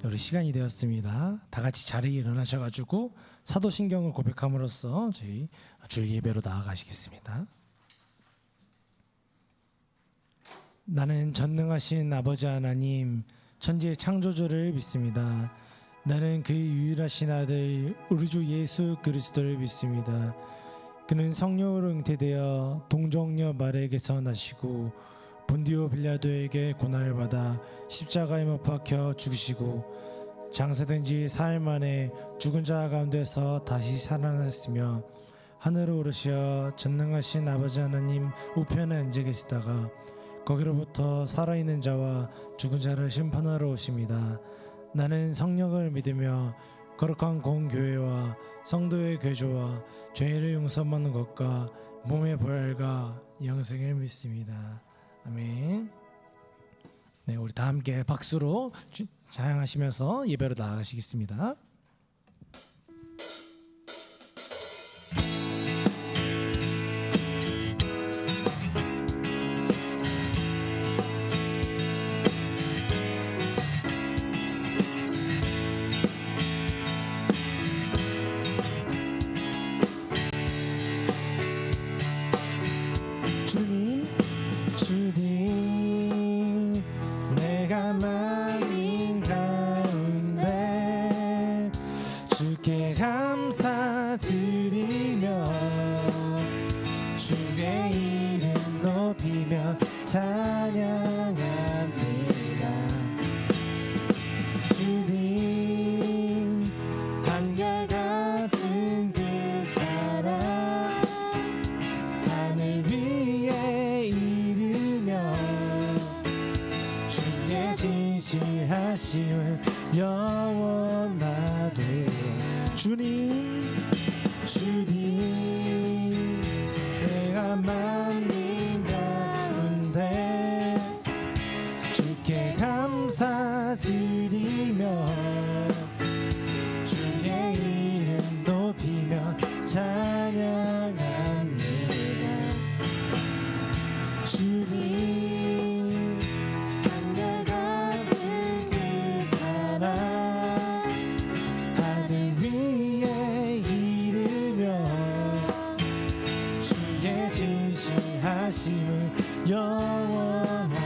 우리 시간이 되었습니다. 다 같이 자리에 일어나셔가지고 사도신경을 고백함으로써 저희 주일 예배로 나아가시겠습니다. 나는 전능하신 아버지 하나님, 천지의 창조주를 믿습니다. 나는 그의 유일하신 아들 우리 주 예수 그리스도를 믿습니다. 그는 성령으로 잉태되어 동정녀 마리아에게서 나시고 본디오 빌라도에게 고난을 받아 십자가에 못 박혀 죽으시고 장사된 지 사흘 만에 죽은 자 가운데서 다시 살아났으며 하늘로 오르시어 전능하신 아버지 하나님 우편에 앉아 계시다가 거기로부터 살아있는 자와 죽은 자를 심판하러 오십니다. 나는 성령을 믿으며 거룩한 공교회와 성도의 교조와 죄를 용서받는 것과 몸의 부활과 영생을 믿습니다. 아멘. 네, 우리 다 함께 박수로 자양하시면서 예배로 나아가시겠습니다. 주님, 내가 만민 가운데 주께 감사드리며 주의 이름 높이며 찬양합니다. 주님, 한결같은 그 사랑 하늘 위에 이르며 주의 진실하심은 영원하도록. 주님, 내가 만민 가운데 주께 감사드리며 주의 이름 높이며 찬양합니다. 주님, 한결같은 그 사랑 하늘 위에 이르며 주의 진실하심은 영원하도다.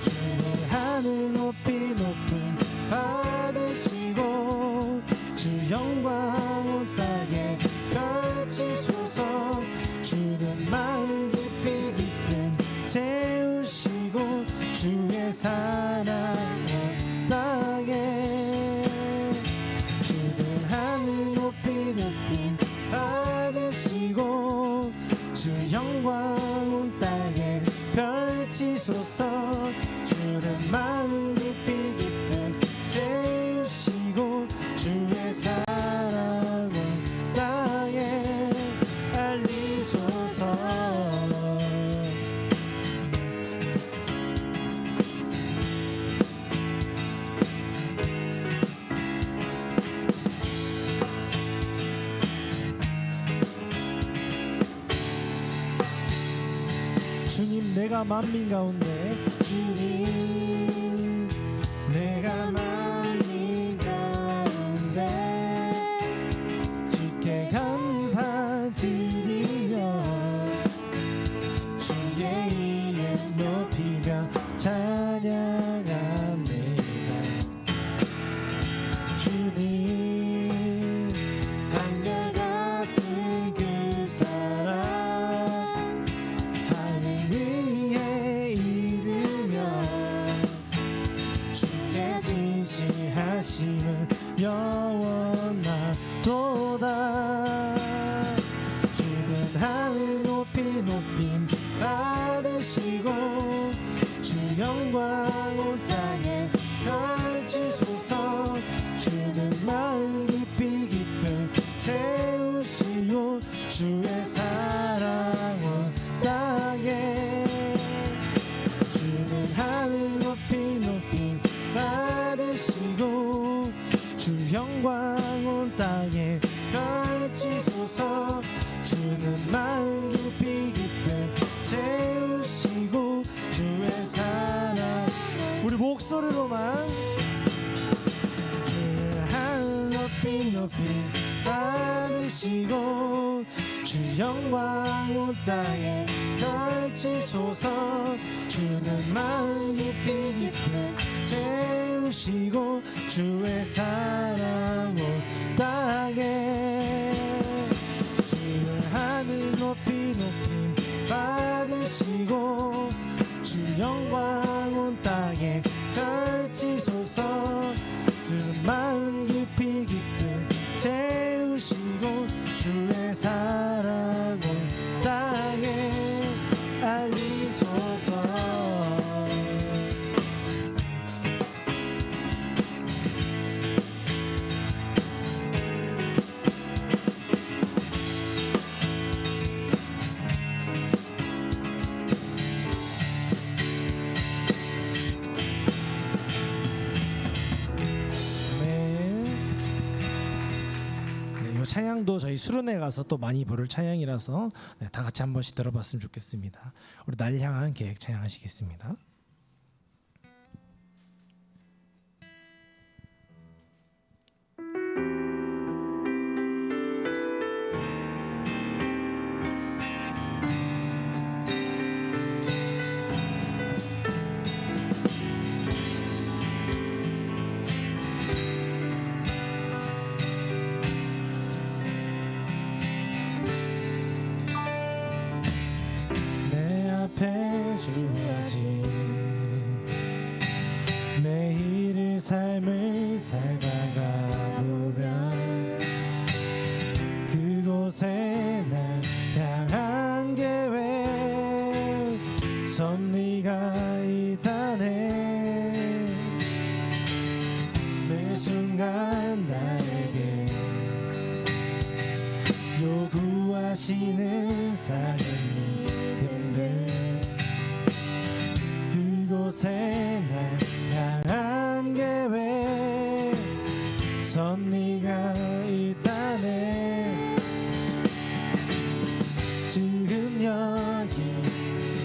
주의 하늘 높이 높임 받으시고 주 영광 온 땅에 펼치소서. 주는 마음 깊이 깊은 채우시고 주의 사랑의 땅에 주는 하늘 높이 높임 받으시고 주 영광 온 땅에 펼치소서. 주는 마음 깊이 깊은 채우시고 주의 사랑 온 땅에 알리소서. 주님, 내가 만민 가운데 주님, 내가 만민 가운데 주께 감사드리며 주의 이름 높이며 찬양합니다. 주님, 한결같은 그 사랑 하늘 위에 이르며 주의 진실 입으로만 주의 하늘 높이 높이 받으시고 주 영광 온 땅에 펼치소서. 주는 마음 깊이 깊이 채우시고 주의 사랑 온 땅에 주의 하늘 높이 높이 받으시고 주 영광 온 땅에 펼치소서. 주는 마음 깊이 깊이 채우시고 주의 사랑 온 땅에 알리소서. 찬양도 저희 수련회 가서 또 많이 부를 찬양이라서 다 같이 한 번씩 들어봤으면 좋겠습니다. 우리 날 향한 계획 찬양하시겠습니다. 주어진 매일의 삶을 살다가 보면 그곳에 날 향한 계획 섭리가 있다네. 매 순간 나에게 요구하시는 작은 믿음들 그곳에 날 향한 계획 섭리가 있다네. 지금 여기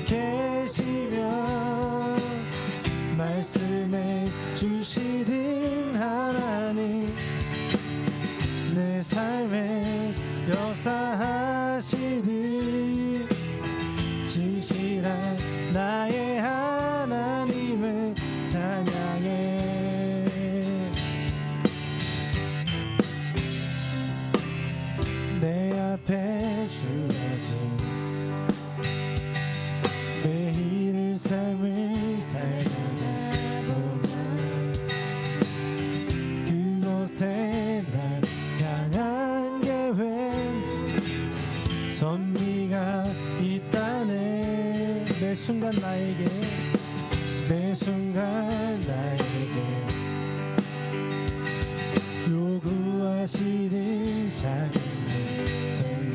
계시며 말씀해 주시는 하나님 내 삶에 역사하시는 진실한 나의 하나님을 찬양해. 내 앞에 주어진 매일 삶을 살다가 보면 그곳에 날 향한 계획 섭리가 있다네. 매 순간 나에게 매 순간 나에게 요구하시는 작은 믿음들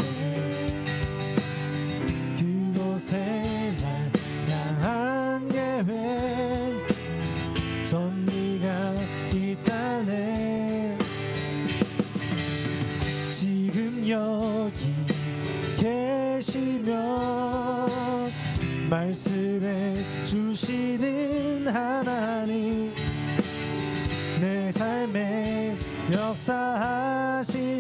그곳에 날 향한 계획 섭리가 있다네. 지금 여기 계시며 말씀해 주시는 하나님 내 삶에 역사하시는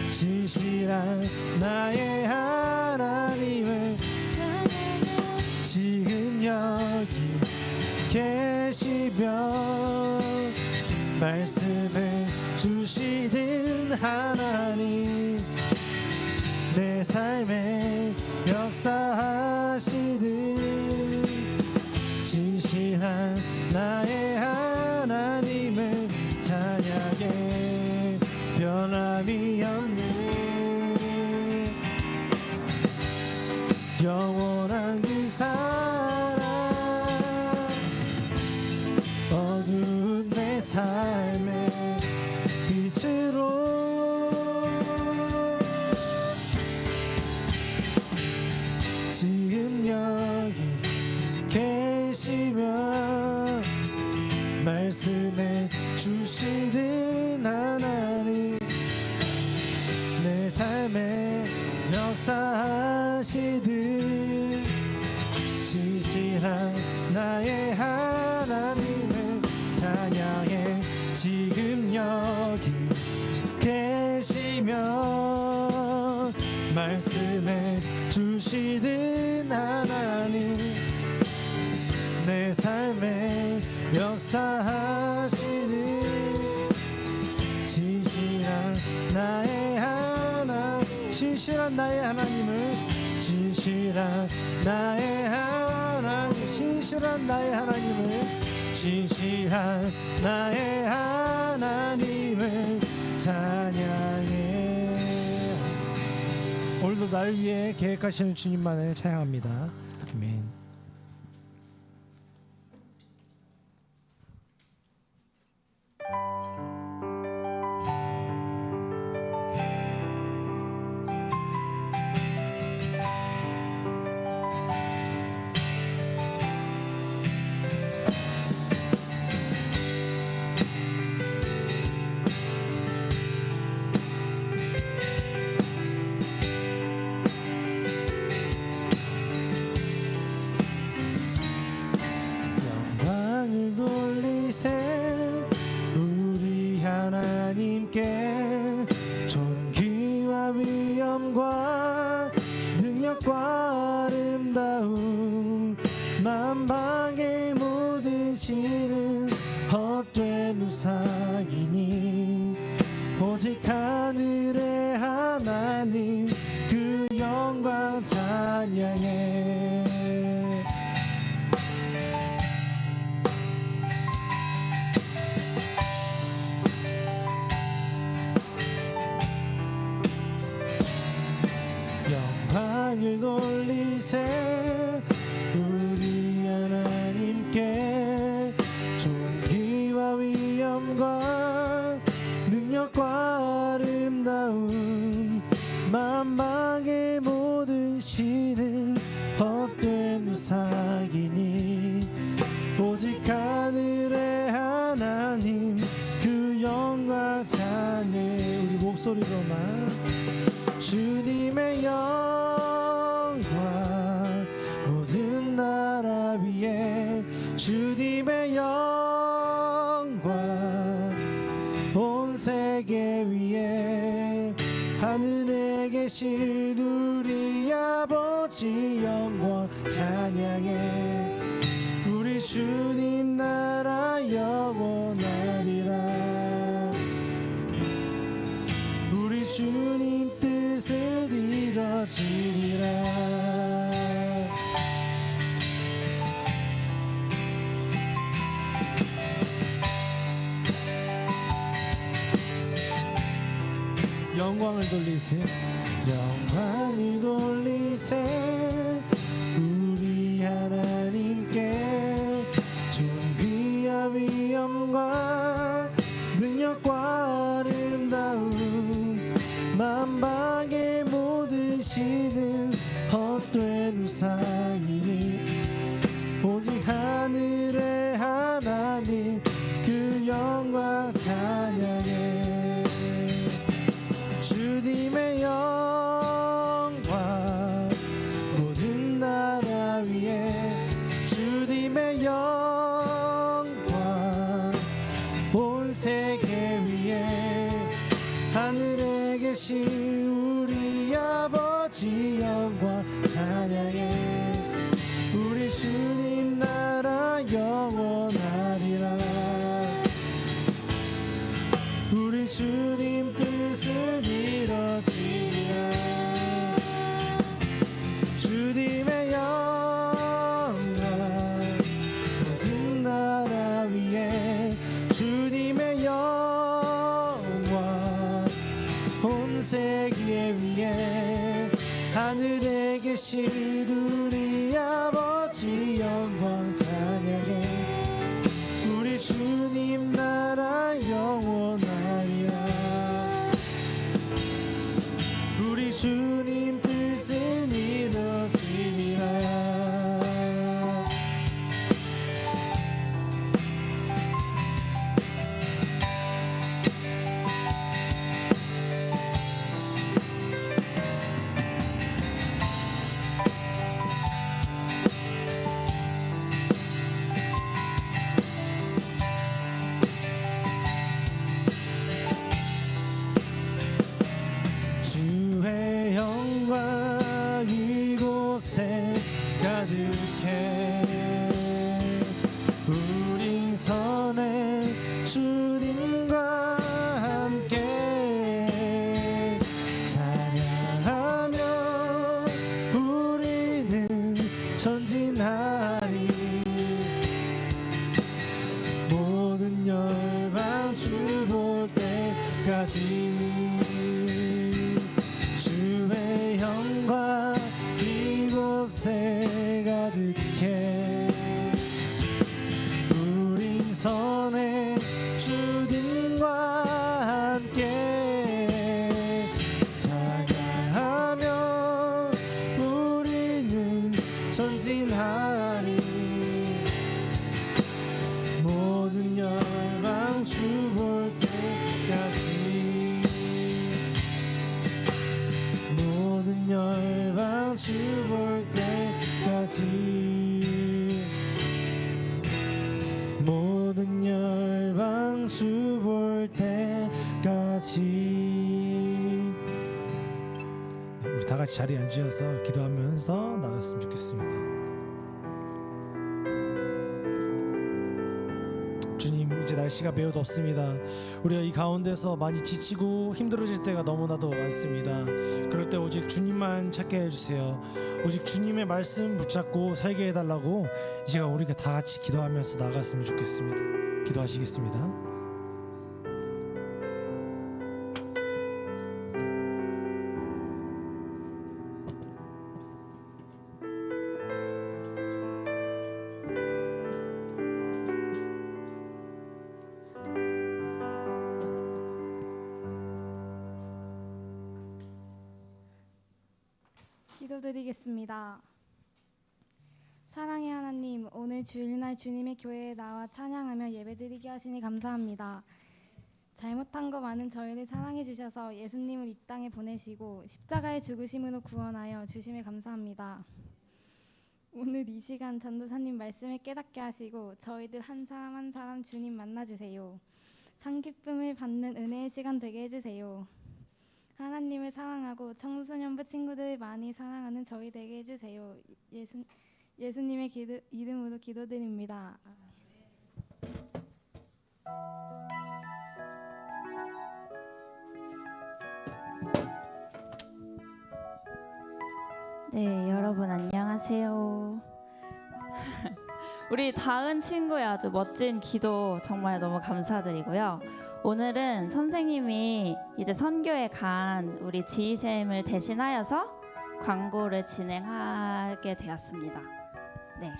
신실한 나의 하나님을 지금 여기 계시며 말씀해 주시는 하나님 내 삶에 역사하시는 신실한 나의 하나님을 찬양해. 변함이 없는 영원한 그 사랑 어두운 내 삶의 빛으로 지금 여기 계시며 말씀해 주시는 하나님 내 삶에 역사하시는 신실한 나의 하나님 찬양해. 지금 여기 계시며 말씀해 주시는 하나님, 내 삶에 역사하시는 신실한 나의 하나님, 신실한 나의 하나님을, 신실한 나의 하나님, 신실한 나의 하나님을, 신실한 나의 하나님을 찬양해. 오늘도 날 위해 계획하시는 주님만을 찬양합니다. 아멘. 우리 하나님께 존귀와 위엄과 능력과 아름다움, 만방의 모든 신은 헛된 우상이니 오직 하늘의 하나님 그 영광 찬양해. 영광을 돌리세. 우리 하나님께 존귀와 위엄과 능력과 아름다움, 만방의 모든 신은 헛된 우상이니 오직 하늘의 하나님 그 영광 찬양해. 우리 목소리로만. 주님의 영광 모든 나라 위에, 주님의 영광 온 세계 위에, 하늘에 계신 우리 아버지 영광 찬양해. 우리 주님 나라 영원하리라. 우리 주님 뜻을 이뤄지리라. 영광을 돌리세. 영광을 돌리세. 우리 하나님께 존귀와 위엄과 능력과 아름다움, 만방의 모든 신은 헛된 우상이니 오직 하늘의 하나님 그 영광 찬양해. 주님의 영광 모든 나라 위에, 주님의 영광 온 세계 위에, 하늘에 계신 우리 아버지 영광 찬양해. 우리 주님 나라 영원하리라. 우리 주님 뜻은 이뤄지리라. 주님의 영광 모든 나라 위에, 주님의 영광 온 세계 위에, 하늘에 계신 우리 아버지 영광 찬양해. 우리 주님 나라 영원하리라. 우리 주님 뜻은 이루어지리라. 전진하리. 모든 열방 주 볼 때까지 주의 영광 이곳에 가득해. 우린 선해 주님과 함께 찬양하며 우리는 전진하리. 모든 열방 주 볼 때까지 모든 열방 주 볼 때까지 모든 열방 주 볼 때까지. 우리 다 같이 자리에 앉으셔서 기도하면서 나갔으면 좋겠습니다. 주님, 이제 날씨가 매우 덥습니다. 우리가 이 가운데서 많이 지치고 힘들어질 때가 너무나도 많습니다. 그럴 때 오직 주님만 찾게 해주세요. 오직 주님의 말씀 붙잡고 살게 해달라고 이 시간 우리가 다 같이 기도하면서 나갔으면 좋겠습니다. 기도하시겠습니다. 기도드리겠습니다. 사랑의 하나님, 오늘 주일날 주님의 교회에 나와 찬양하며 예배드리게 하시니 감사합니다. 잘못한 거 많은 저희를 사랑해 주셔서 예수님을 이 땅에 보내시고 십자가의 죽으심으로 구원하여 주심에 감사합니다. 오늘 이 시간 전도사님 말씀을 깨닫게 하시고 저희들 한 사람 한 사람 주님 만나주세요. 상기쁨을 받는 은혜의 시간 되게 해주세요. 하나님을 사랑하고 청소년부 친구들을 많이 사랑하는 저희 되게 해주세요. 예수님의 이름으로 기도드립니다. 네, 여러분 안녕하세요. 우리 다은 친구의 아주 멋진 기도 정말 너무 감사드리고요. 오늘은 선생님이 이제 선교에 간 우리 지희쌤을 대신하여서 광고를 진행하게 되었습니다. 네.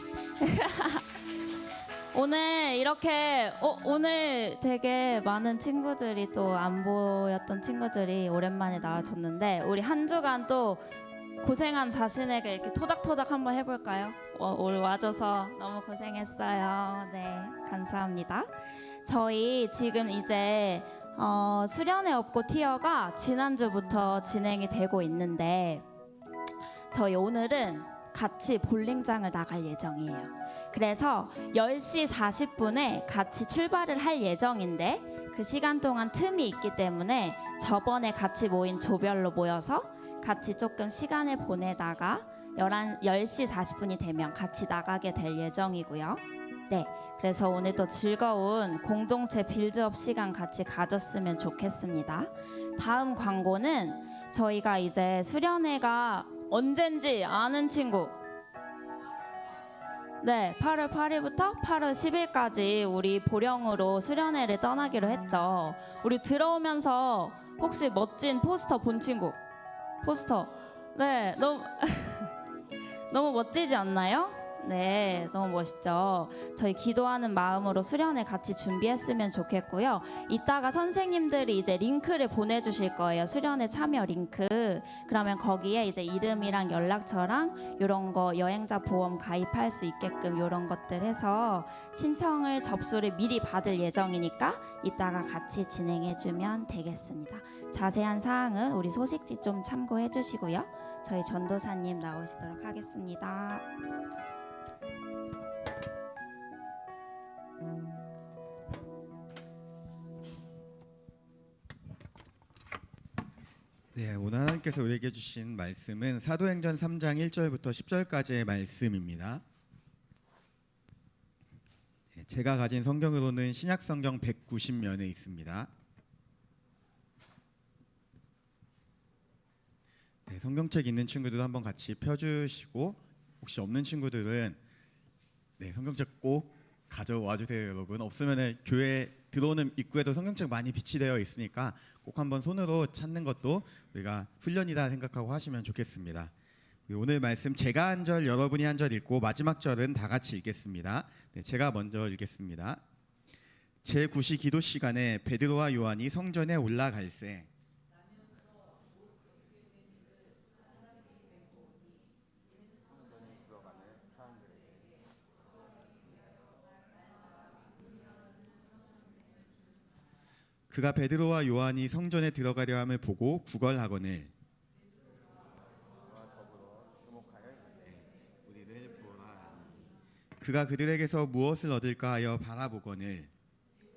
오늘 이렇게 오늘 되게 많은 친구들이 또 안 보였던 친구들이 오랜만에 나와줬는데 우리 한 주간 또 고생한 자신에게 이렇게 토닥토닥 한번 해볼까요? 오늘 와줘서 너무 고생했어요. 네, 감사합니다. 저희 지금 이제 수련회 업고 티어가 지난주부터 진행이 되고 있는데 저희 오늘은 같이 볼링장을 나갈 예정이에요. 그래서 10시 40분에 같이 출발을 할 예정인데 그 시간 동안 틈이 있기 때문에 저번에 같이 모인 조별로 모여서 같이 조금 시간을 보내다가 10시 40분이 되면 같이 나가게 될 예정이고요. 네, 그래서 오늘도 즐거운 공동체 빌드업 시간 같이 가졌으면 좋겠습니다. 다음 광고는 저희가 이제 수련회가 언젠지 아는 친구, 네, 8월 8일부터 8월 10일까지 우리 보령으로 수련회를 떠나기로 했죠. 우리 들어오면서 혹시 멋진 포스터 본 친구? 포스터. 네, 너무 멋지지 않나요? 네, 너무 멋있죠. 저희 기도하는 마음으로 수련회 같이 준비했으면 좋겠고요. 이따가 선생님들이 이제 링크를 보내주실 거예요. 수련회 참여 링크. 그러면 거기에 이제 이름이랑 연락처랑 이런 거 여행자 보험 가입할 수 있게끔 이런 것들 해서 신청을 접수를 미리 받을 예정이니까 이따가 같이 진행해주면 되겠습니다. 자세한 사항은 우리 소식지 좀 참고해 주시고요. 저희 전도사님 나오시도록 하겠습니다. 네, 오늘 하나님께서 우리에게 주신 말씀은 사도행전 3장 1절부터 10절까지의 말씀입니다. 제가 가진 성경으로는 신약 성경 190면에 있습니다. 네, 성경책 있는 친구들도 한번 같이 펴주시고 혹시 없는 친구들은 성경책 꼭 가져와 주세요, 여러분. 없으면 교회 들어오는 입구에도 성경책 많이 비치되어 있으니까 꼭 한번 손으로 찾는 것도 우리가 훈련이다 생각하고 하시면 좋겠습니다. 오늘 말씀 제가 한 절, 여러분이 한 절 읽고 마지막 절은 다 같이 읽겠습니다. 제가 먼저 읽겠습니다. 제9시 기도 시간에 베드로와 요한이 성전에 올라갈새 그가 베드로와 요한이 성전에 들어가려 함을 보고 구걸하거늘 우리를 보라. 그가 그들에게서 무엇을 얻을까 하여 바라보거늘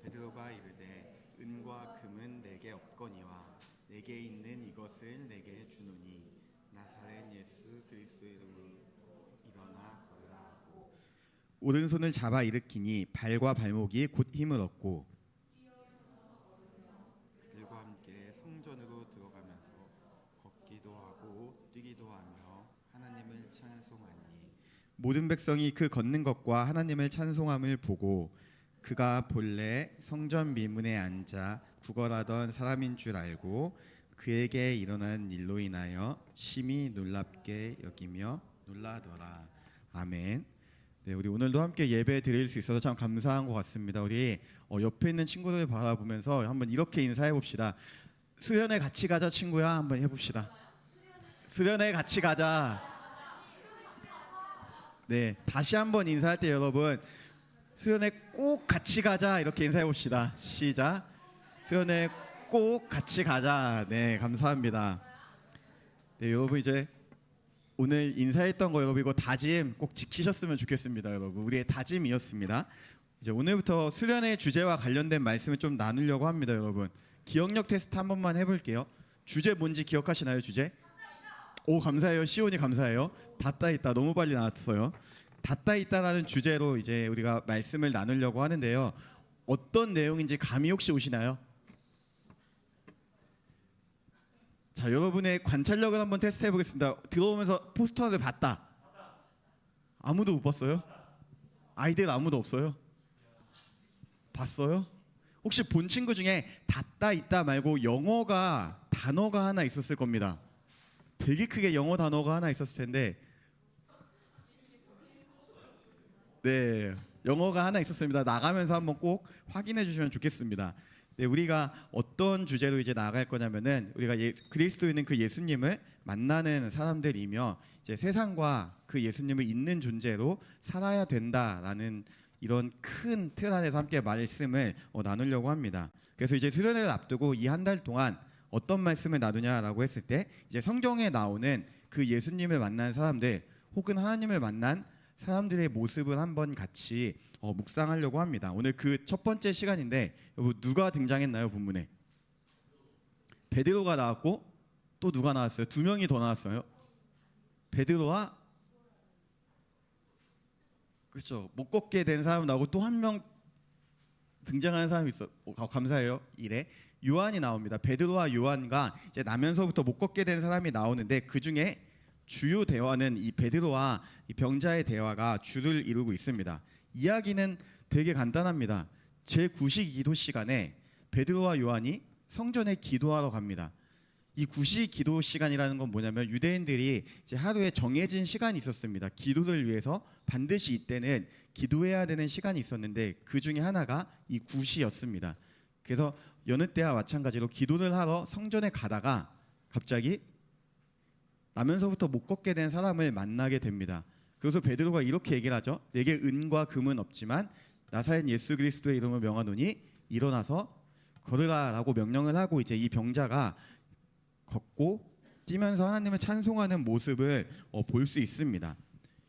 베드로가 이르되 은과 금은 내게 없거니와 내게 있는 이것을 내게 주노니 나사렛 예수 그리스도의 이름으로 일어나 걸으라 하고 오른손을 잡아 일으키니 발과 발목이 곧 힘을 얻고 그들과 함께 성전으로 들어가면서 걷기도 하고 뛰기도 하며 하나님을 찬송하니 모든 백성이 그 걷는 것과 하나님을 찬송함을 보고 그가 본래 성전 미문에 앉아 구걸하던 사람인 줄 알고 그에게 일어난 일로 인하여 심히 놀랍게 여기며 놀라더라. 아멘. 우리 오늘도 함께 예배 드릴 수 있어서 참 감사한 것 같습니다. 우리 옆에 있는 친구들 바라보면서 한번 이렇게 인사해 봅시다. 수련회 같이 가자 친구야. 한번 해봅시다. 수련회 같이 가자. 다시 한번 인사할 때 여러분 수련회 꼭 같이 가자 이렇게 인사해 봅시다. 시작. 수련회 꼭 같이 가자. 감사합니다. 여러분 이제 오늘 인사했던 거 여러분 이거 다짐 꼭 지키셨으면 좋겠습니다. 여러분 우리의 다짐이었습니다. 이제 오늘부터 수련회 주제와 관련된 말씀을 좀 나누려고 합니다. 여러분 기억력 테스트 한 번만 해볼게요. 주제 뭔지 기억하시나요? 주제? 오 감사해요. 시온이 감사해요. 닫다 있다 너무 빨리 나왔어요. 닫다 있다라는 주제로 이제 우리가 말씀을 나누려고 하는데요. 어떤 내용인지 감이 혹시 오시나요? 자, 여러분의 관찰력을 한번 테스트해 보겠습니다. 들어오면서 포스터를 봤다. 아무도 못 봤어요? 아이들 아무도 없어요? 봤어요? 혹시 본 친구 중에 닫다 있다 말고 영어가 단어가 하나 있었을 겁니다. 되게 크게 영어 단어가 하나 있었을 텐데 영어가 하나 있었습니다. 나가면서 한번 꼭 확인해 주시면 좋겠습니다. 우리가 어떤 주제로 이제 나아갈 거냐면은 우리가 그리스도에 있는 그 예수님을 만나는 사람들이며 이제 세상과 그 예수님을 있는 존재로 살아야 된다라는 이런 큰 틀 안에서 함께 말씀을 나누려고 합니다. 그래서 이제 수련회를 앞두고 이 한 달 동안 어떤 말씀을 나누냐라고 했을 때 이제 성경에 나오는 그 예수님을 만난 사람들 혹은 하나님을 만난 사람들의 모습을 한번 같이 묵상하려고 합니다. 오늘 그 첫 번째 시간인데 누가 등장했나요? 본문에 베드로가 나왔고 또 누가 나왔어요? 두 명이 더 나왔어요. 베드로와 그렇죠. 못 걷게 된 사람 나오고 또 한 명 등장하는 사람이 있어. 감사해요. 이래 요한이 나옵니다. 베드로와 요한과 이제 나면서부터 못 걷게 된 사람이 나오는데 그 중에 주요 대화는 이 베드로와 이 병자의 대화가 주를 이루고 있습니다. 이야기는 되게 간단합니다. 제9시 기도 시간에 베드로와 요한이 성전에 기도하러 갑니다. 이 9시 기도 시간이라는 건 뭐냐면 유대인들이 이제 하루에 정해진 시간이 있었습니다. 기도를 위해서 반드시 이때는 기도해야 되는 시간이 있었는데 그 중에 하나가 이 9시였습니다. 그래서 여느 때와 마찬가지로 기도를 하러 성전에 가다가 갑자기 나면서부터 못 걷게 된 사람을 만나게 됩니다. 그래서 베드로가 이렇게 얘기를 하죠. 내게 은과 금은 없지만 나사렛 예수 그리스도의 이름을 명하노니 일어나서 걸으라라고 명령을 하고 이제 이 병자가 걷고 뛰면서 하나님을 찬송하는 모습을 볼 수 있습니다.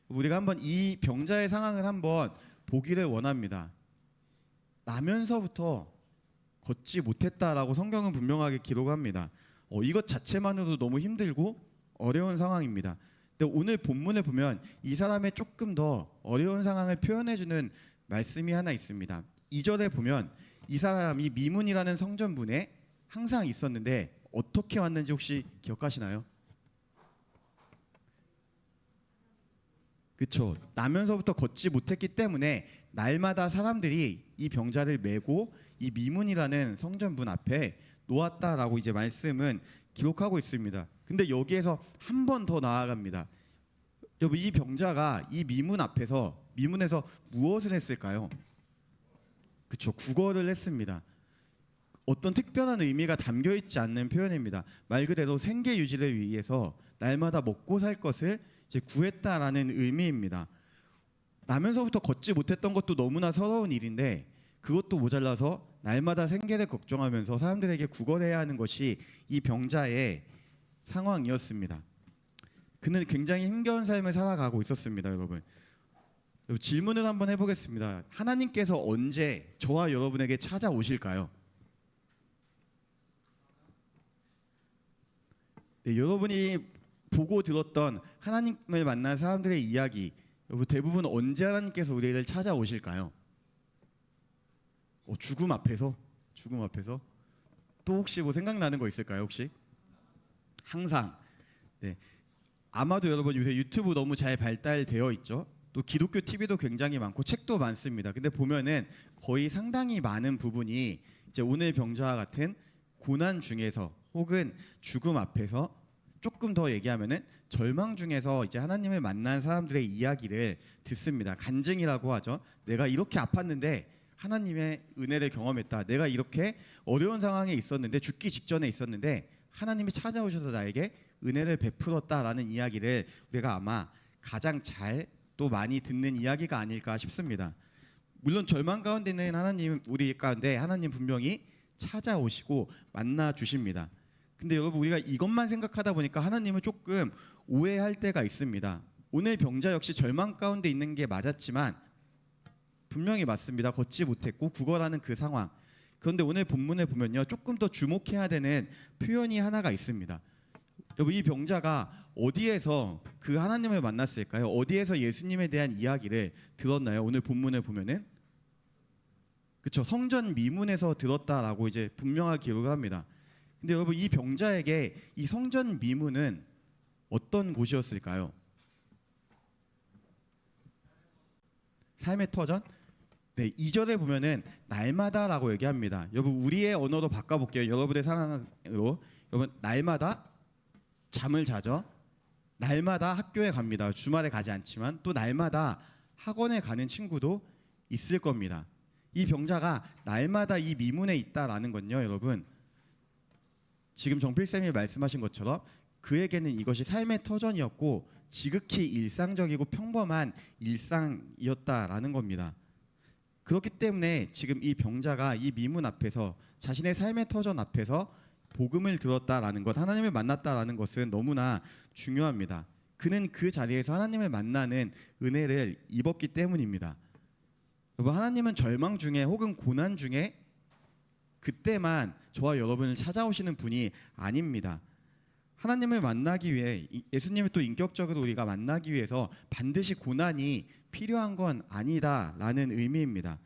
우리가 한번 이 병자의 상황을 한번 보기를 원합니다. 나면서부터 걷지 못했다라고 성경은 분명하게 기록합니다. 이것 자체만으로도 너무 힘들고 어려운 상황입니다. 근데 오늘 본문을 보면 이 사람의 조금 더 어려운 상황을 표현해주는 말씀이 하나 있습니다. 2절에 보면 이 사람이 미문이라는 성전문에 항상 있었는데 어떻게 왔는지 혹시 기억하시나요? 그렇죠. 나면서부터 걷지 못했기 때문에 날마다 사람들이 이 병자를 메고 이 미문이라는 성전 문 앞에 놓았다라고 이제 말씀은 기록하고 있습니다. 근데 여기에서 한 번 더 나아갑니다. 여러분, 이 병자가 이 미문에서 무엇을 했을까요? 그렇죠. 구걸을 했습니다. 어떤 특별한 의미가 담겨 있지 않는 표현입니다. 말 그대로 생계 유지를 위해서 날마다 먹고 살 것을 이제 구했다라는 의미입니다. 나면서부터 걷지 못했던 것도 너무나 서러운 일인데 그것도 모자라서 날마다 생계를 걱정하면서 사람들에게 구걸해야 하는 것이 이 병자의 상황이었습니다. 그는 굉장히 힘겨운 삶을 살아가고 있었습니다, 여러분. 질문을 한번 해보겠습니다. 하나님께서 언제 저와 여러분에게 찾아오실까요? 네, 여러분이 보고 들었던 하나님을 만난 사람들의 이야기, 여러분 대부분 언제 하나님께서 우리를 찾아오실까요? 죽음 앞에서? 죽음 앞에서? 또 혹시 뭐 생각나는 거 있을까요? 혹시? 항상. 네. 아마도 여러분 요새 유튜브 너무 잘 발달되어 있죠. 또 기독교 TV도 굉장히 많고 책도 많습니다. 근데 보면은 거의 상당히 많은 부분이 이제 오늘 병자와 같은 고난 중에서 혹은 죽음 앞에서 조금 더 얘기하면은 절망 중에서 이제 하나님을 만난 사람들의 이야기를 듣습니다. 간증이라고 하죠. 내가 이렇게 아팠는데 하나님의 은혜를 경험했다. 내가 이렇게 어려운 상황에 있었는데 죽기 직전에 있었는데 하나님이 찾아오셔서 나에게 은혜를 베풀었다라는 이야기를 우리가 아마 가장 잘 또 많이 듣는 이야기가 아닐까 싶습니다. 물론 절망 가운데 있는 하나님, 우리 가운데 하나님 분명히 찾아오시고 만나 주십니다. 근데 여러분, 우리가 이것만 생각하다 보니까 하나님을 조금 오해할 때가 있습니다. 오늘 병자 역시 절망 가운데 있는 게 맞았지만 분명히 맞습니다. 걷지 못했고 구걸하는 그 상황. 그런데 오늘 본문을 보면요, 조금 더 주목해야 되는 표현이 하나가 있습니다. 여러분, 이 병자가 어디에서 그 하나님을 만났을까요? 어디에서 예수님에 대한 이야기를 들었나요? 오늘 본문을 보면은 그렇죠, 성전 미문에서 들었다라고 이제 분명하게 기록을 합니다. 근데 여러분, 이 병자에게 이 성전 미문은 어떤 곳이었을까요? 삶의 터전? 네, 2절에 보면은 날마다라고 얘기합니다. 여러분, 우리의 언어로 바꿔볼게요. 여러분의 상황으로. 여러분, 날마다 잠을 자죠. 날마다 학교에 갑니다. 주말에 가지 않지만 또 날마다 학원에 가는 친구도 있을 겁니다. 이 병자가 날마다 이 미문에 있다라는 건요, 여러분, 지금 정필쌤이 말씀하신 것처럼 그에게는 이것이 삶의 터전이었고 지극히 일상적이고 평범한 일상이었다라는 겁니다. 그렇기 때문에 지금 이 병자가 이 미문 앞에서 자신의 삶의 터전 앞에서 복음을 들었다라는 것, 하나님을 만났다라는 것은 너무나 중요합니다. 그는 그 자리에서 하나님을 만나는 은혜를 입었기 때문입니다. 여러분, 하나님은 절망 중에 혹은 고난 중에 그때만 저와 여러분을 찾아오시는 분이 아닙니다. 하나님을 만나기 위해, 예수님을 또 인격적으로 우리가 만나기 위해서 반드시 고난이 필요한 건 아니다라는 의미입니다.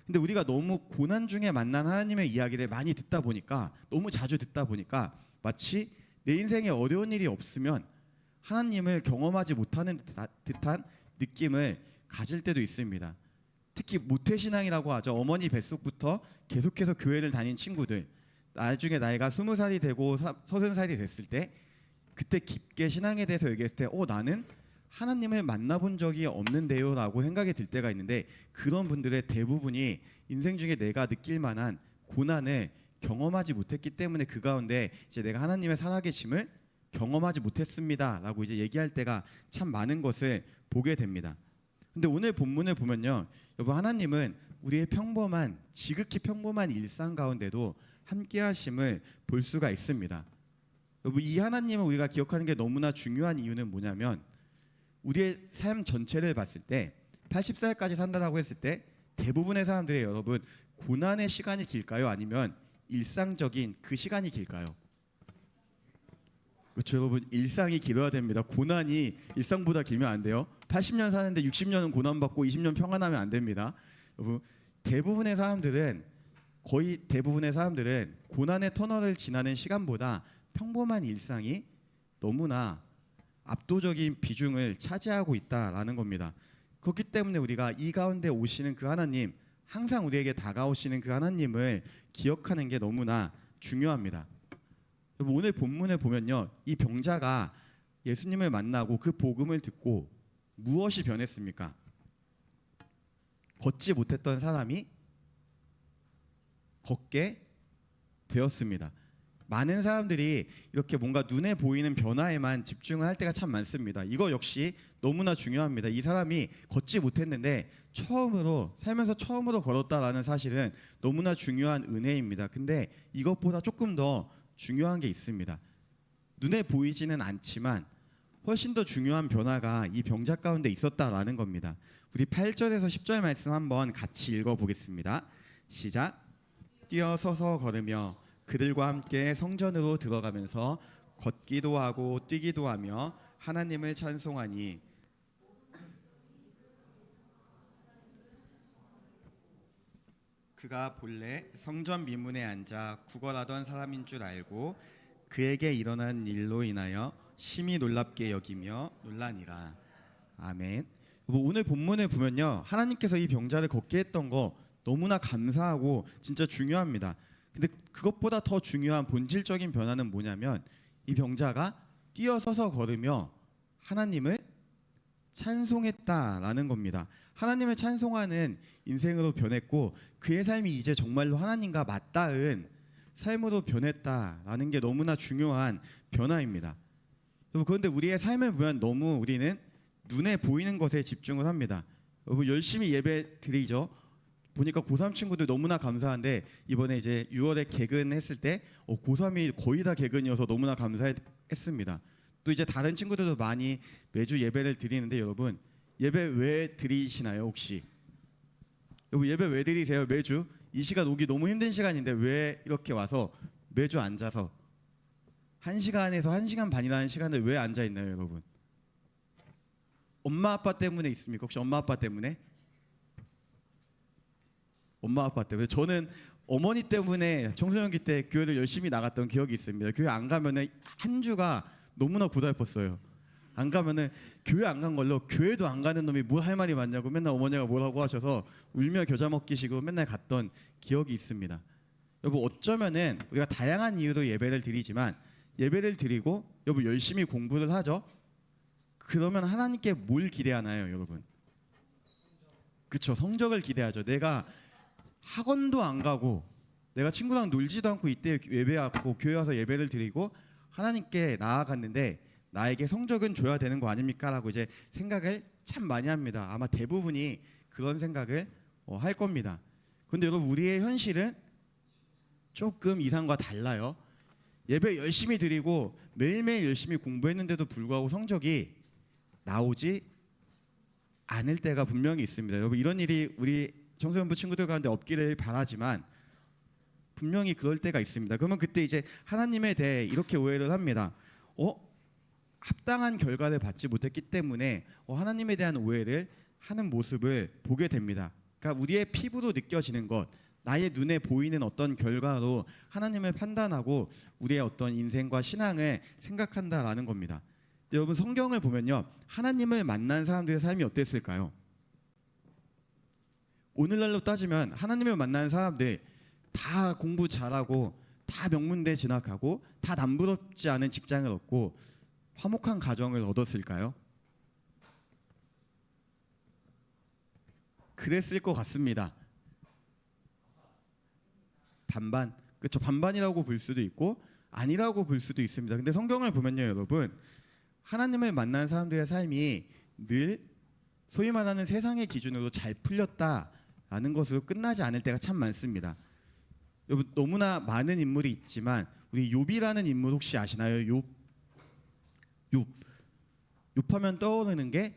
근데 우리가 너무 고난 중에 만난 하나님의 이야기를 많이 듣다 보니까, 너무 자주 듣다 보니까 마치 내 인생에 어려운 일이 없으면 하나님을 경험하지 못하는 듯한 느낌을 가질 때도 있습니다. 특히 모태신앙이라고 하죠. 어머니 뱃속부터 계속해서 교회를 다닌 친구들, 나중에 나이가 20살이 되고 30살이 됐을 때 그때 깊게 신앙에 대해서 얘기했을 때 나는 하나님을 만나본 적이 없는데요 라고 생각이 들 때가 있는데, 그런 분들의 대부분이 인생 중에 내가 느낄 만한 고난을 경험하지 못했기 때문에 그 가운데 이제 내가 하나님의 살아계심을 경험하지 못했습니다 라고 이제 얘기할 때가 참 많은 것을 보게 됩니다. 근데 오늘 본문을 보면요, 여러분, 하나님은 우리의 평범한, 지극히 평범한 일상 가운데도 함께 하심을 볼 수가 있습니다. 여러분, 이 하나님을 우리가 기억하는 게 너무나 중요한 이유는 뭐냐면, 우리의 삶 전체를 봤을 때 80살까지 산다라고 했을 때 대부분의 사람들이, 여러분, 고난의 시간이 길까요? 아니면 일상적인 그 시간이 길까요? 그렇죠, 여러분, 일상이 길어야 됩니다. 고난이 일상보다 길면 안 돼요. 80년 사는데 60년은 고난받고 20년 평안하면 안 됩니다. 여러분, 거의 대부분의 사람들은 고난의 터널을 지나는 시간보다 평범한 일상이 너무나 압도적인 비중을 차지하고 있다라는 겁니다. 그렇기 때문에 우리가 이 가운데 오시는 그 하나님, 항상 우리에게 다가오시는 그 하나님을 기억하는 게 너무나 중요합니다. 여러분, 오늘 본문을 보면요, 이 병자가 예수님을 만나고 그 복음을 듣고 무엇이 변했습니까? 걷지 못했던 사람이 걷게 되었습니다. 많은 사람들이 이렇게 뭔가 눈에 보이는 변화에만 집중을 할 때가 참 많습니다. 이거 역시 너무나 중요합니다. 이 사람이 걷지 못했는데 살면서 처음으로 걸었다라는 사실은 너무나 중요한 은혜입니다. 근데 이것보다 조금 더 중요한 게 있습니다. 눈에 보이지는 않지만 훨씬 더 중요한 변화가 이 병자 가운데 있었다라는 겁니다. 우리 8절에서 10절 말씀 한번 같이 읽어보겠습니다. 시작. 뛰어서서 걸으며 그들과 함께 성전으로 들어가면서 걷기도 하고 뛰기도 하며 하나님을 찬송하니 그가 본래 성전 미문에 앉아 구걸하던 사람인 줄 알고 그에게 일어난 일로 인하여 심히 놀랍게 여기며 놀라니라. 아멘. 오늘 본문을 보면요, 하나님께서 이 병자를 걷게 했던 거 너무나 감사하고 진짜 중요합니다. 근데 그것보다 더 중요한 본질적인 변화는 뭐냐면 이 병자가 뛰어서서 걸으며 하나님을 찬송했다라는 겁니다. 하나님을 찬송하는 인생으로 변했고 그의 삶이 이제 정말로 하나님과 맞닿은 삶으로 변했다라는 게 너무나 중요한 변화입니다. 그런데 우리의 삶을 보면 너무 우리는 눈에 보이는 것에 집중을 합니다. 열심히 예배 드리죠. 보니까 고3 친구들 너무나 감사한데 이번에 이제 6월에 개근했을 때 고3이 거의 다 개근이어서 너무나 감사했습니다. 또 이제 다른 친구들도 많이 매주 예배를 드리는데 여러분, 예배 왜 드리시나요 혹시? 여러분, 예배 왜 드리세요? 매주 이 시간 오기 너무 힘든 시간인데 왜 이렇게 와서 매주 앉아서 1시간에서 1시간 반이라는 시간을 왜 앉아 있나요 여러분? 엄마 아빠 때문에 있습니까? 혹시 엄마 아빠 때문에? 엄마 아빠 때문에. 저는 어머니 때문에 청소년기 때 교회를 열심히 나갔던 기억이 있습니다. 교회 안 가면은 한 주가 너무나 고달팠어요. 안 가면은 교회 안 간 걸로 교회도 안 가는 놈이 뭘 할 말이 많냐고 맨날 어머니가 뭐라고 하셔서 울며 겨자 먹기식으로 맨날 갔던 기억이 있습니다. 여러분, 어쩌면은 우리가 다양한 이유로 예배를 드리지만 예배를 드리고 여러분 열심히 공부를 하죠. 그러면 하나님께 뭘 기대하나요 여러분? 그렇죠, 성적을 기대하죠. 내가 학원도 안 가고 내가 친구랑 놀지도 않고 이때 예배 왔고 교회 와서 예배를 드리고 하나님께 나아갔는데 나에게 성적은 줘야 되는 거 아닙니까? 라고 이제 생각을 참 많이 합니다. 아마 대부분이 그런 생각을 할 겁니다. 그런데 여러분, 우리의 현실은 조금 이상과 달라요. 예배 열심히 드리고 매일매일 열심히 공부했는데도 불구하고 성적이 나오지 않을 때가 분명히 있습니다. 여러분, 이런 일이 우리 청소년부 친구들 가운데 없기를 바라지만 분명히 그럴 때가 있습니다. 그러면 그때 이제 하나님에 대해 이렇게 오해를 합니다. 합당한 결과를 받지 못했기 때문에 하나님에 대한 오해를 하는 모습을 보게 됩니다. 그러니까 우리의 피부로 느껴지는 것, 나의 눈에 보이는 어떤 결과로 하나님을 판단하고 우리의 어떤 인생과 신앙을 생각한다라는 겁니다. 여러분, 성경을 보면요, 하나님을 만난 사람들의 삶이 어땠을까요? 오늘날로 따지면 하나님을 만난 사람들 다 공부 잘하고 다 명문대 진학하고 다 남부럽지 않은 직장을 얻고 화목한 가정을 얻었을까요? 그랬을 것 같습니다. 반반, 그렇죠. 반반이라고 볼 수도 있고 아니라고 볼 수도 있습니다. 근데 성경을 보면요 여러분, 하나님을 만난 사람들의 삶이 늘 소위 말하는 세상의 기준으로 잘 풀렸다라는 것으로 끝나지 않을 때가 참 많습니다. 여러분, 너무나 많은 인물이 있지만 우리 욥이라는 인물 혹시 아시나요? 욥하면 떠오르는 게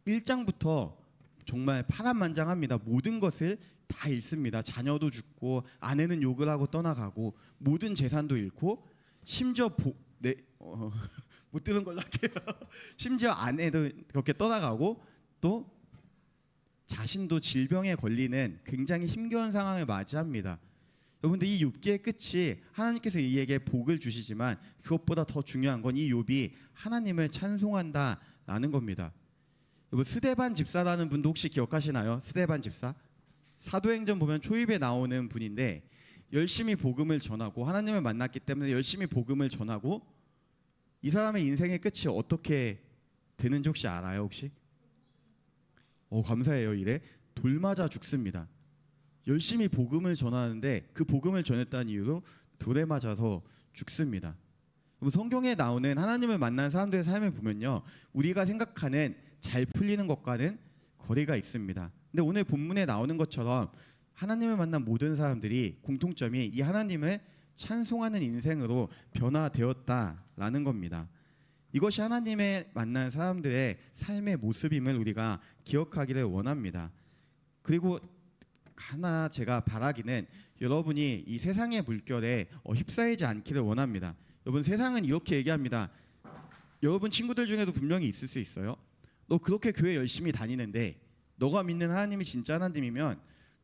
1장부터 정말 파란만장합니다. 모든 것을 다 잃습니다. 자녀도 죽고 아내는 욕을 하고 떠나가고 모든 재산도 잃고 심지어 못 들은 걸로 할게요. 심지어 아내도 그렇게 떠나가고 또 자신도 질병에 걸리는 굉장히 힘겨운 상황을 맞이합니다. 여러분들, 이 욥기의 끝이 하나님께서 이에게 복을 주시지만 그것보다 더 중요한 건 이 욥이 하나님을 찬송한다라는 겁니다. 여러분 스데반 집사라는 분도 혹시 기억하시나요? 스데반 집사? 사도행전 보면 초입에 나오는 분인데 열심히 복음을 전하고 하나님을 만났기 때문에 열심히 복음을 전하고 이 사람의 인생의 끝이 어떻게 되는지 혹시 알아요? 혹시? 감사해요. 이래 돌 맞아 죽습니다. 열심히 복음을 전하는데 그 복음을 전했다는 이유로 돌에 맞아서 죽습니다. 성경에 나오는 하나님을 만난 사람들의 삶을 보면요, 우리가 생각하는 잘 풀리는 것과는 거리가 있습니다. 근데 오늘 본문에 나오는 것처럼 하나님을 만난 모든 사람들이 공통점이 이 하나님을 찬송하는 인생으로 변화되었다라는 겁니다. 이것이 하나님의 만난 사람들의 삶의 모습임을 우리가 기억하기를 원합니다. 그리고 하나 제가 바라기는 여러분이 이 세상의 물결에 휩싸이지 않기를 원합니다. 여러분 세상은 이렇게 얘기합니다. 여러분 친구들 중에도 분명히 있을 수 있어요. 너 그렇게 교회 열심히 다니는데 너가 믿는 하나님이 진짜 하나님이면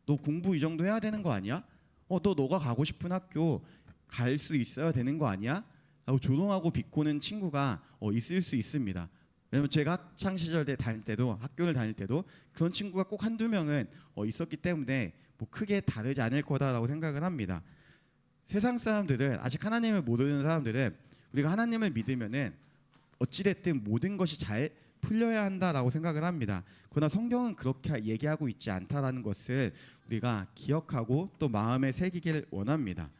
너 공부 이 정도 해야 되는 거 아니야? 너가 가고 싶은 학교 갈 수 있어야 되는 거 아니야? 라고 조롱하고 비꼬는 친구가 있을 수 있습니다. 왜냐면 제가 학창 시절 때 다닐 때도 학교를 다닐 때도 그런 친구가 꼭 한두 명은 있었기 때문에 뭐 크게 다르지 않을 거다라고 생각을 합니다. 세상 사람들은 아직 하나님을 모르는 사람들은 우리가 하나님을 믿으면은 어찌됐든 모든 것이 잘 풀려야 한다라고 생각을 합니다. 그러나 성경은 그렇게 얘기하고 있지 않다라는 것을 우리가 기억하고 또 마음에 새기길 원합니다.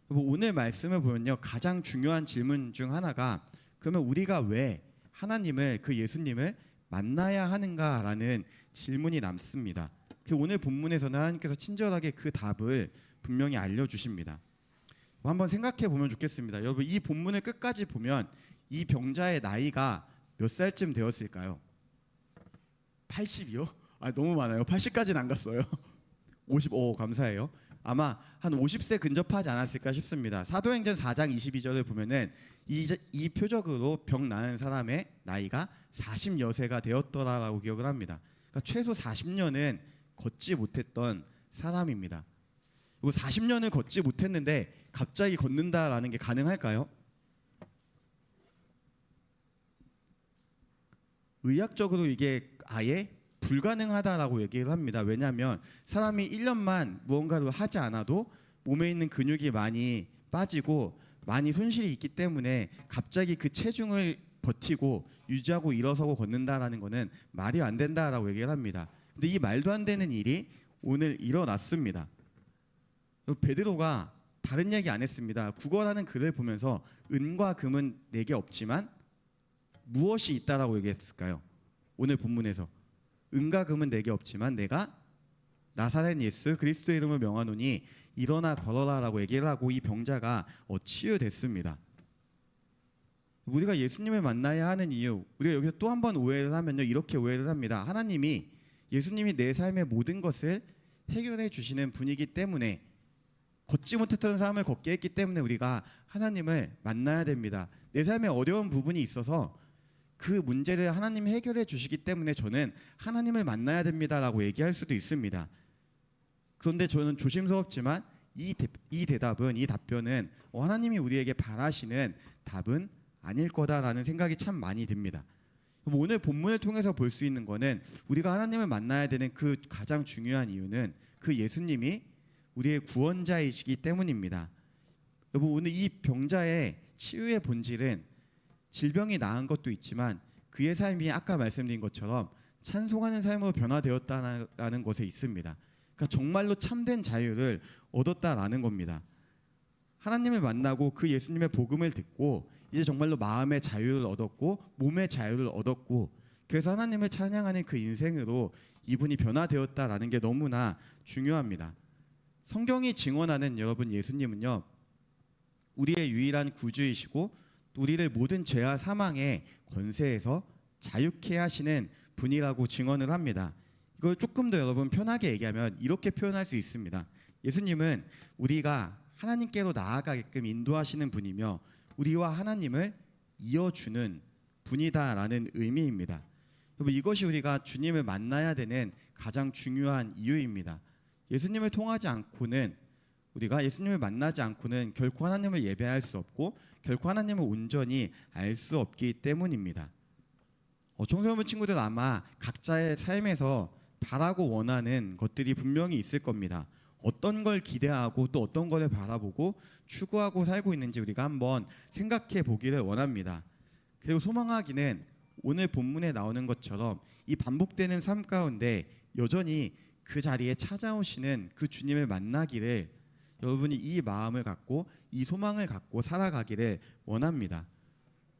오늘 말씀을 보면요, 가장 중요한 질문 중 하나가 그러면 우리가 왜 하나님을 그 예수님을 만나야 하는가라는 질문이 남습니다. 오늘 본문에서는 하나님께서 친절하게 그 답을 분명히 알려주십니다. 한번 생각해 보면 좋겠습니다. 여러분 이 본문을 끝까지 보면 이 병자의 나이가 몇 살쯤 되었을까요? 80이요? 너무 많아요. 80까지는 안 갔어요. 50. 감사해요. 아마 한 50세 근접하지 않았을까 싶습니다. 사도행전 4장 22절을 보면은 이 표적으로 병 나은 사람의 나이가 40여세가 되었더라라고 기억을 합니다. 그러니까 최소 40년은 걷지 못했던 사람입니다. 그리고 40년을 걷지 못했는데 갑자기 걷는다라는 게 가능할까요? 의학적으로 이게 아예 불가능하다라고 얘기를 합니다. 왜냐하면 사람이 1년만 무언가를 하지 않아도 몸에 있는 근육이 많이 빠지고 많이 손실이 있기 때문에 갑자기 그 체중을 버티고 유지하고 일어서고 걷는다라는 것은 말이 안 된다라고 얘기를 합니다. 근데 이 말도 안 되는 일이 오늘 일어났습니다. 베드로가 다른 얘기 안 했습니다. 국어라는 글을 보면서 은과 금은 내게 없지만 무엇이 있다라고 얘기했을까요? 오늘 본문에서 은과 금은 내게 없지만 내가 나사렛 예수 그리스도의 이름을 명하노니 일어나 걸어라라고 얘기를 하고 이 병자가 치유됐습니다. 우리가 예수님을 만나야 하는 이유, 우리가 여기서 또 한 번 오해를 하면요, 이렇게 오해를 합니다. 예수님이 내 삶의 모든 것을 해결해 주시는 분이기 때문에 걷지 못했던 삶을 걷게 했기 때문에 우리가 하나님을 만나야 됩니다. 내 삶에 어려운 부분이 있어서 그 문제를 하나님이 해결해 주시기 때문에 저는 하나님을 만나야 됩니다라고 얘기할 수도 있습니다. 그런데 저는 조심스럽지만 이 답변은 하나님이 우리에게 바라시는 답은 아닐 거다라는 생각이 참 많이 듭니다. 오늘 본문을 통해서 볼 수 있는 거는 우리가 하나님을 만나야 되는 그 가장 중요한 이유는 그 예수님이 우리의 구원자이시기 때문입니다. 여러분 오늘 이 병자의 치유의 본질은 질병이 나은 것도 있지만 그의 삶이 아까 말씀드린 것처럼 찬송하는 삶으로 변화되었다는 것에 있습니다. 그러니까 정말로 참된 자유를 얻었다라는 겁니다. 하나님을 만나고 그 예수님의 복음을 듣고 이제 정말로 마음의 자유를 얻었고 몸의 자유를 얻었고 그래서 하나님을 찬양하는 그 인생으로 이분이 변화되었다라는 게 너무나 중요합니다. 성경이 증언하는 여러분 예수님은요, 우리의 유일한 구주이시고 우리를 모든 죄와 사망의 권세에서 자유케 하시는 분이라고 증언을 합니다. 이걸 조금 더 여러분 편하게 얘기하면 이렇게 표현할 수 있습니다. 예수님은 우리가 하나님께로 나아가게끔 인도하시는 분이며 우리와 하나님을 이어주는 분이다라는 의미입니다. 여러분 이것이 우리가 주님을 만나야 되는 가장 중요한 이유입니다. 예수님을 통하지 않고는 우리가 예수님을 만나지 않고는 결코 하나님을 예배할 수 없고 결코 하나님을 온전히 알 수 없기 때문입니다. 청소년 친구들 아마 각자의 삶에서 바라고 원하는 것들이 분명히 있을 겁니다. 어떤 걸 기대하고 또 어떤 걸 바라보고 추구하고 살고 있는지 우리가 한번 생각해 보기를 원합니다. 그리고 소망하기는 오늘 본문에 나오는 것처럼 이 반복되는 삶 가운데 여전히 그 자리에 찾아오시는 그 주님을 만나기를 여러분이 이 마음을 갖고 이 소망을 갖고 살아가기를 원합니다.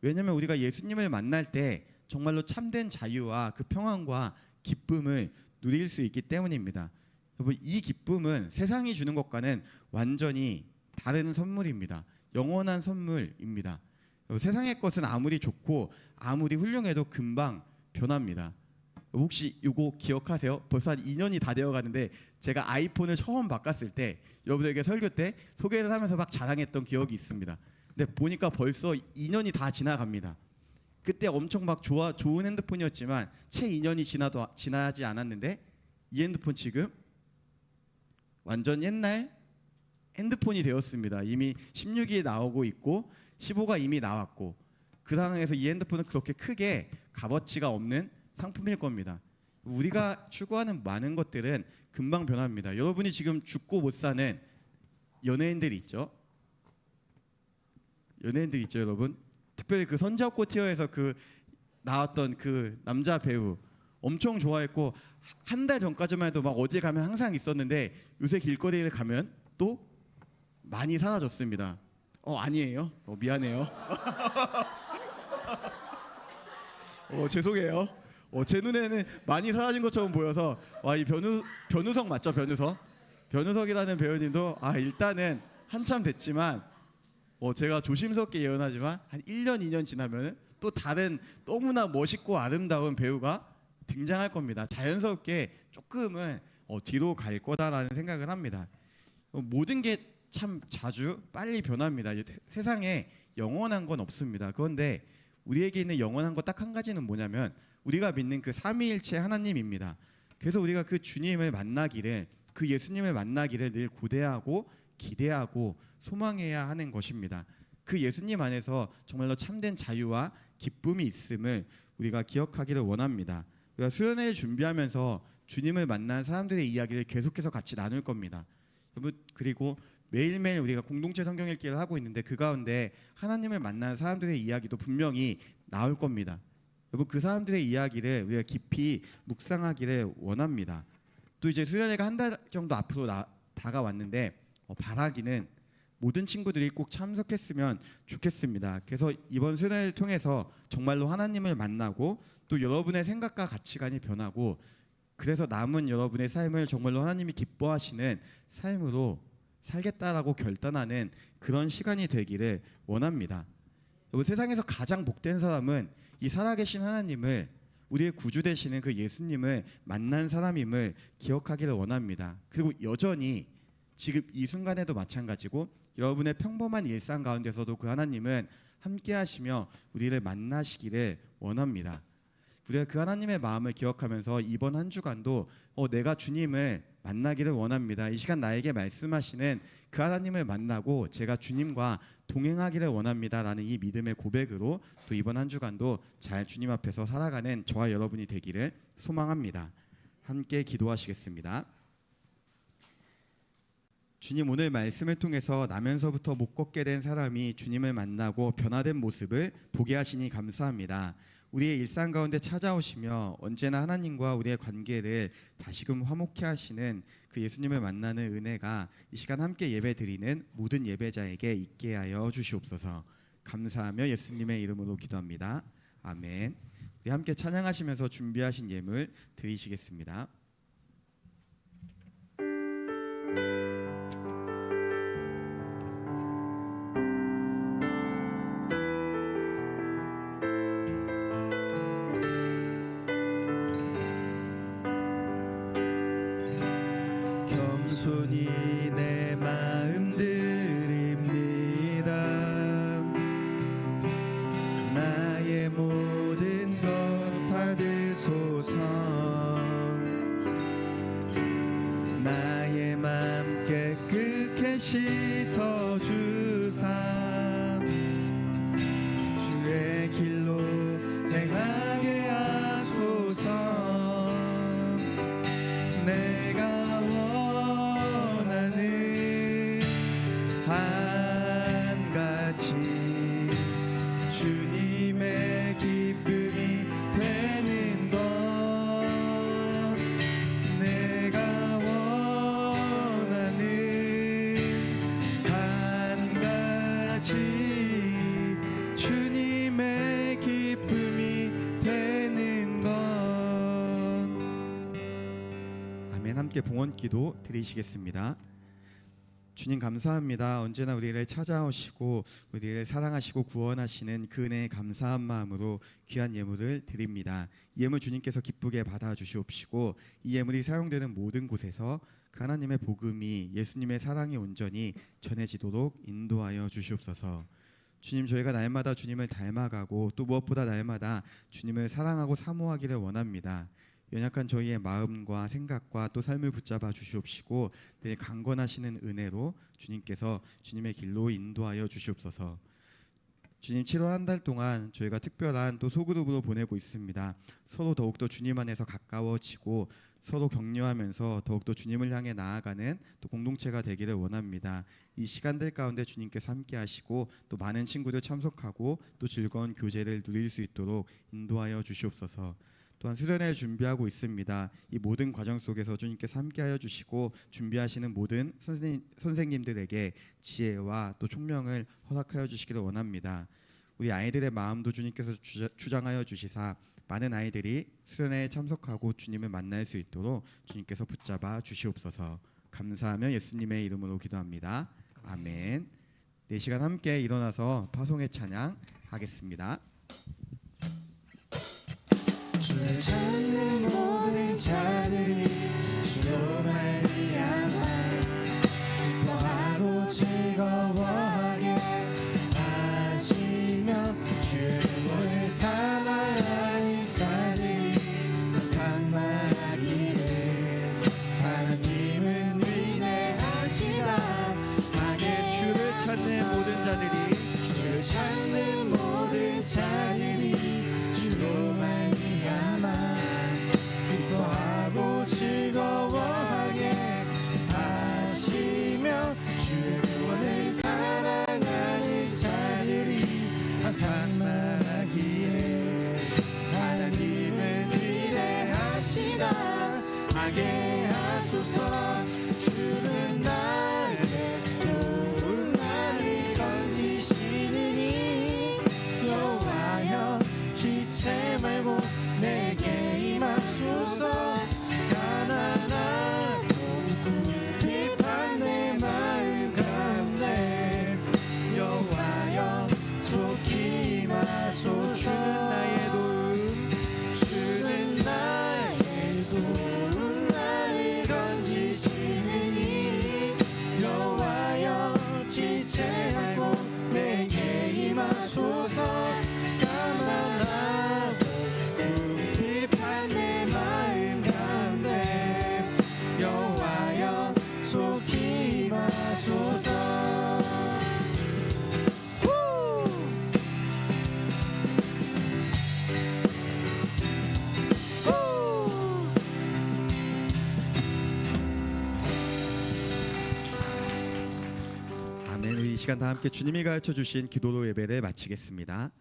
왜냐하면 우리가 예수님을 만날 때 정말로 참된 자유와 그 평안과 기쁨을 누릴 수 있기 때문입니다. 여러분, 이 기쁨은 세상이 주는 것과는 완전히 다른 선물입니다. 영원한 선물입니다. 세상의 것은 아무리 좋고 아무리 훌륭해도 금방 변합니다. 혹시 이거 기억하세요? 벌써 한 2년이 다 되어가는데 제가 아이폰을 처음 바꿨을 때 여러분에게 설교 때 소개를 하면서 막 자랑했던 기억이 있습니다. 근데 보니까 벌써 2년이 다 지나갑니다. 그때 엄청 막 좋은 핸드폰이었지만 채 2년이 지나지 않았는데 이 핸드폰 지금 완전 옛날 핸드폰이 되었습니다. 이미 16이 나오고 있고 15가 이미 나왔고 그 상황에서 이 핸드폰은 그렇게 크게 값어치가 없는 상품일 겁니다. 우리가 추구하는 많은 것들은 금방 변합니다. 여러분이 지금 죽고 못 사는 연예인들 있죠? 여러분. 특별히 그 선지옥고 티어에서 그 나왔던 그 남자 배우 엄청 좋아했고 한 달 전까지만 해도 막 어디에 가면 항상 있었는데 요새 길거리를 가면 또 많이 사라졌습니다. 아니에요? 미안해요. 죄송해요. 제 눈에는 많이 사라진 것처럼 보여서 이 변우석 맞죠? 변우석이라는 배우님도 일단은 한참 됐지만 제가 조심스럽게 예언하지만 한 1년 2년 지나면 또 다른 너무나 멋있고 아름다운 배우가 등장할 겁니다. 자연스럽게 조금은 뒤로 갈 거다라는 생각을 합니다. 모든 게 참 자주 빨리 변합니다. 세상에 영원한 건 없습니다. 그런데 우리에게 있는 영원한 거 딱 한 가지는 뭐냐면 우리가 믿는 그 삼위일체 하나님입니다. 그래서 우리가 그 주님을 만나기를 그 예수님을 만나기를 늘 고대하고 기대하고 소망해야 하는 것입니다. 그 예수님 안에서 정말로 참된 자유와 기쁨이 있음을 우리가 기억하기를 원합니다. 우리가 수련회를 준비하면서 주님을 만난 사람들의 이야기를 계속해서 같이 나눌 겁니다. 여러분, 그리고 매일매일 우리가 공동체 성경 읽기를 하고 있는데 그 가운데 하나님을 만난 사람들의 이야기도 분명히 나올 겁니다. 여러분, 그 사람들의 이야기를 우리가 깊이 묵상하기를 원합니다. 또 이제 수련회가 한 달 정도 앞으로 다가왔는데 바라기는 모든 친구들이 꼭 참석했으면 좋겠습니다. 그래서 이번 수련회를 통해서 정말로 하나님을 만나고 또 여러분의 생각과 가치관이 변하고 그래서 남은 여러분의 삶을 정말로 하나님이 기뻐하시는 삶으로 살겠다라고 결단하는 그런 시간이 되기를 원합니다. 여러분, 세상에서 가장 복된 사람은 이 살아계신 하나님을 우리의 구주 되시는 그 예수님을 만난 사람임을 기억하기를 원합니다. 그리고 여전히 지금 이 순간에도 마찬가지고 여러분의 평범한 일상 가운데서도 그 하나님은 함께 하시며 우리를 만나시기를 원합니다. 우리가 그 하나님의 마음을 기억하면서 이번 한 주간도 내가 주님을 만나기를 원합니다. 이 시간 나에게 말씀하시는 그 하나님을 만나고 제가 주님과 동행하기를 원합니다라는 이 믿음의 고백으로 또 이번 한 주간도 잘 주님 앞에서 살아가는 저와 여러분이 되기를 소망합니다. 함께 기도하시겠습니다. 주님, 오늘 말씀을 통해서 나면서부터 못 걷게 된 사람이 주님을 만나고 변화된 모습을 보게 하시니 감사합니다. 우리의 일상 가운데 찾아오시며 언제나 하나님과 우리의 관계를 다시금 화목케 하시는 그 예수님을 만나는 은혜가 이 시간 함께 예배드리는 모든 예배자에게 있게 하여 주시옵소서. 감사하며 예수님의 이름으로 기도합니다. 아멘. 우리 함께 찬양하시면서 준비하신 예물 드리시겠습니다. 겸손히 내 마음 드립니다. 나의 모든 것 받으소서. 나의 맘 깨끗게 씻어주사 내가 원하는 한 가지 주님의 기쁨이 되는 것 내가 원하는 한 가지 주님의 기쁨이 되는 것 아멘. 함께 봉헌기도 드리시겠습니다. 주님 감사합니다. 언제나 우리를 찾아오시고 우리를 사랑하시고 구원하시는 그 은혜에 감사한 마음으로 귀한 예물을 드립니다. 이 예물 주님께서 기쁘게 받아주시옵시고 이 예물이 사용되는 모든 곳에서 그 하나님의 복음이 예수님의 사랑이 온전히 전해지도록 인도하여 주시옵소서. 주님, 저희가 날마다 주님을 닮아가고 또 무엇보다 날마다 주님을 사랑하고 사모하기를 원합니다. 연약한 저희의 마음과 생각과 또 삶을 붙잡아 주시옵시고 늘 강건하시는 은혜로 주님께서 주님의 길로 인도하여 주시옵소서. 주님, 7월 한 달 동안 저희가 특별한 또 소그룹으로 보내고 있습니다. 서로 더욱더 주님 안에서 가까워지고 서로 격려하면서 더욱더 주님을 향해 나아가는 또 공동체가 되기를 원합니다. 이 시간들 가운데 주님께서 함께 하시고 또 많은 친구들 참석하고 또 즐거운 교제를 누릴 수 있도록 인도하여 주시옵소서. 또한 수련회를 준비하고 있습니다. 이 모든 과정 속에서 주님께서 함께하여 주시고 준비하시는 모든 선생님들에게 지혜와 또 총명을 허락하여 주시기를 원합니다. 우리 아이들의 마음도 주님께서 주장하여 주시사 많은 아이들이 수련회에 참석하고 주님을 만날 수 있도록 주님께서 붙잡아 주시옵소서. 감사하며 예수님의 이름으로 기도합니다. 아멘. 4시간 함께 일어나서 파송의 찬양 하겠습니다. 주를 찾는 모든 자들이 주로 말미암아 기뻐하고 즐거워하게 하시며 주의 이름을 사랑하는 자들이 상마하기를 하나님은 위대하시다 하게 주를 찾는 모든 자들이 주를 찾는 모든 자들이 주로 말미암아 기뻐하고 즐거워하게 하시며 주의 구원을 사랑하는 자들이 항상 말하기를 하나님은 위대하시다 하게 하소서. 주는 나에게 좋은 나를 던지시느니 여호와여 지체 말고 내게 임하소서. 가난하고 궁핍한 내 마음 가운데 여호와여 속히 임하소서. 주는 나의 도움 나를 건지시느니 여호와여 지체하고 내게 임하소서. 가난하고 궁핍한 내 마음 가운데 여호와여 속히 임하소서. 아멘. 우리 이 시간 다 함께 주님이 가르쳐 주신 기도로 예배를 마치겠습니다.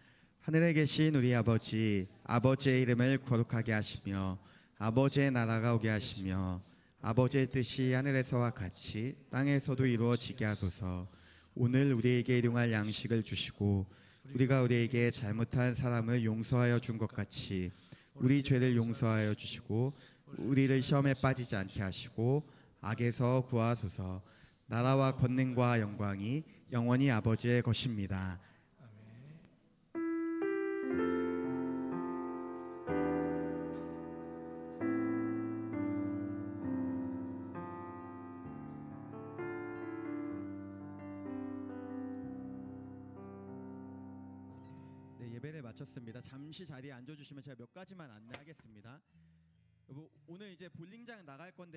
하늘에 계신 우리 아버지, 아버지의 이름을 거룩하게 하시며 아버지의 나라가 오게 하시며 아버지의 뜻이 하늘에서와 같이 땅에서도 이루어지게 하소서. 오늘 우리에게 일용할 양식을 주시고 우리가 우리에게 잘못한 사람을 용서하여 준 것 같이 우리 죄를 용서하여 주시고 우리를 시험에 빠지지 않게 하시고 악에서 구하소서. 나라와 권능과 영광이 영원히 아버지의 것입니다. 네, 예배를 마쳤습니다. 잠시 자리에 앉아주시면 제가 몇 가지만 안내하겠습니다. 오늘 이제 볼링장 나갈 건데